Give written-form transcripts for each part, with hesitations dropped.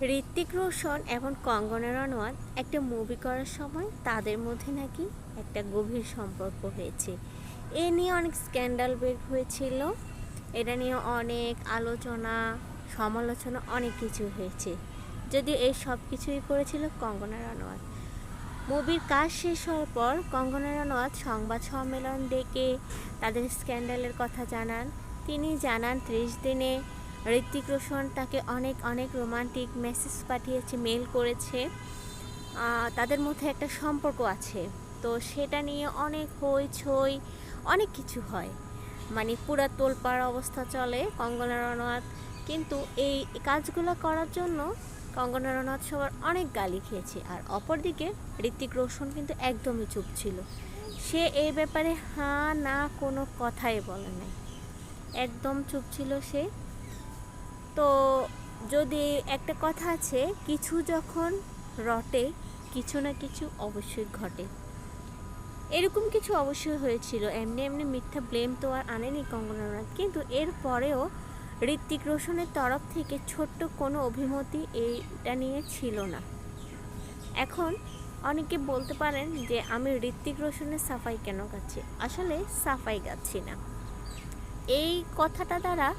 ঋত্বিক রোশন এবং কঙ্গনা রানাওয়াত একটা মুভি করার সময় তাদের মধ্যে নাকি একটা গভীর সম্পর্ক হয়েছে। এ নিয়ে অনেক স্ক্যান্ডাল বের হয়েছিল, এটা নিয়ে অনেক আলোচনা সমালোচনা অনেক কিছু হয়েছে। যদিও এই সব কিছুই করেছিল কঙ্গনা রানাওয়াত। মুভির কাজ শেষ হওয়ার পর কঙ্গনা রানাওয়াত সংবাদ সম্মেলন ডেকে তাদের স্ক্যান্ডালের কথা জানান। তিনি জানান 30 দিনে ঋত্বিক রোশন তাকে অনেক অনেক রোমান্টিক মেসেজ পাঠিয়েছে, মেল করেছে, তাদের মধ্যে একটা সম্পর্ক আছে। তো সেটা নিয়ে অনেক হইচই অনেক কিছু হয়, মানে পুরা তোলপাড় অবস্থা চলে কঙ্গনা রানাওয়াত। কিন্তু এই কাজগুলো করার জন্য কঙ্গনা রানাওয়াত সবার অনেক গালি খেয়েছে। আর অপরদিকে ঋত্বিক রোশন কিন্তু একদমই চুপ ছিল, সে এই ব্যাপারে হ্যাঁ না কোনো কথাই বলে নাই, একদম চুপ ছিল সে। তো যদি একটা কথা আছে, কিছু যখন রটে কিছু না কিছু অবশ্যই ঘটে, এরকম কিছু অবশ্যই হয়েছিল। এমনি এমনি মিথ্যা ব্লেম তো আর আনেনি কঙ্গনা রানাওয়াত, কিন্তু এরপরেও ঋত্বিক রোশনের তরফ থেকে ছোট্ট কোনো অভিমতি এইটা নিয়ে ছিল না। এখন অনেকে বলতে পারেন যে আমি ঋত্বিক রোশনের সাফাই কেন গাচ্ছি, আসলে সাফাই গাচ্ছি না। এই কথাটা দ্বারা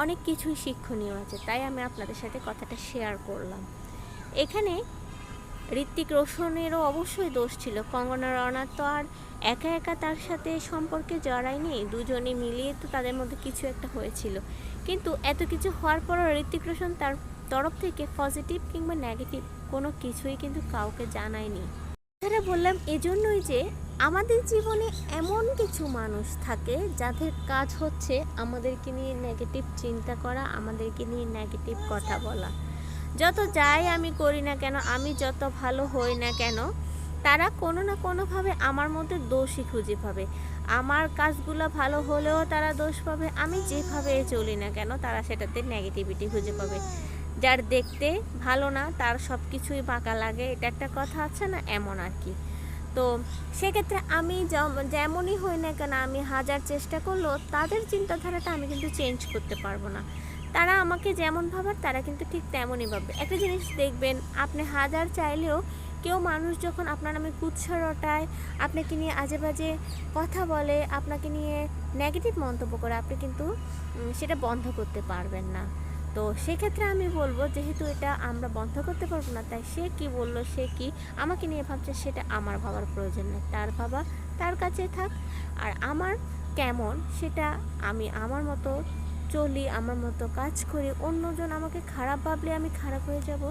অনেক কিছুই শিক্ষণীয় আছে, তাই আমি আপনাদের সাথে কথাটা শেয়ার করলাম। এখানে ঋত্বিক রোশনেরও অবশ্যই দোষ ছিল, কঙ্গনা রানাওয়াত তো আর একা একা তার সাথে সম্পর্কে জড়ায়নি, দুজনে মিলিয়ে তো তাদের মধ্যে কিছু একটা হয়েছিল। কিন্তু এত কিছু হওয়ার পরও ঋত্বিক রোশন তার তরফ থেকে পজিটিভ কিংবা নেগেটিভ কোনো কিছুই কিন্তু কাউকে জানায়নি। তারা বললাম এজন্যই যে আমাদের জীবনে এমন কিছু মানুষ থাকে যাদের কাজ হচ্ছে আমাদেরকে নিয়ে নেগেটিভ চিন্তা করা, আমাদেরকে নিয়ে নেগেটিভ কথা বলা। যত যাই আমি করি না কেন, আমি যত ভালো হই না কেন, তারা কোনো না কোনোভাবে আমার মধ্যে দোষই খুঁজে পাবে। আমার কাজগুলো ভালো হলেও তারা দোষ পাবে, আমি যেভাবে চলি না কেন তারা সেটাতে নেগেটিভিটি খুঁজে পাবে। যার দেখতে ভালো না তার সব কিছুই বাঁকা লাগে, এটা একটা কথা আছে না, এমন আর কি। তো সেক্ষেত্রে আমি যেমনই হই না কেন, আমি হাজার চেষ্টা করলেও তাদের চিন্তাধারাটা আমি কিন্তু চেঞ্জ করতে পারবো না। তারা আমাকে যেমন ভাবার তারা কিন্তু ঠিক তেমনই ভাববে। একটা জিনিস দেখবেন, আপনি হাজার চাইলেও কেউ মানুষ যখন আপনার নামে কুৎসা রটায়, আপনাকে নিয়ে আজে বাজে কথা বলে, আপনাকে নিয়ে নেগেটিভ মন্তব্য করে, আপনি কিন্তু সেটা বন্ধ করতে পারবেন না। তো সেক্ষেত্রে আমি বলবো, যেহেতু এটা আমরা বন্ধ করতে পারবো না, তাই সে কি বললো, সে কি আমাকে নিয়ে ভাবছে, সেটা আমার ভাবার প্রয়োজন নেই, তার ভাবা তার কাছে থাক। আর আমার কেমন সেটা আমি আমার মতো চলি, আমার মতো কাজ করি, অন্যজন আমাকে খারাপ ভাবলে আমি খারাপ হয়ে যাব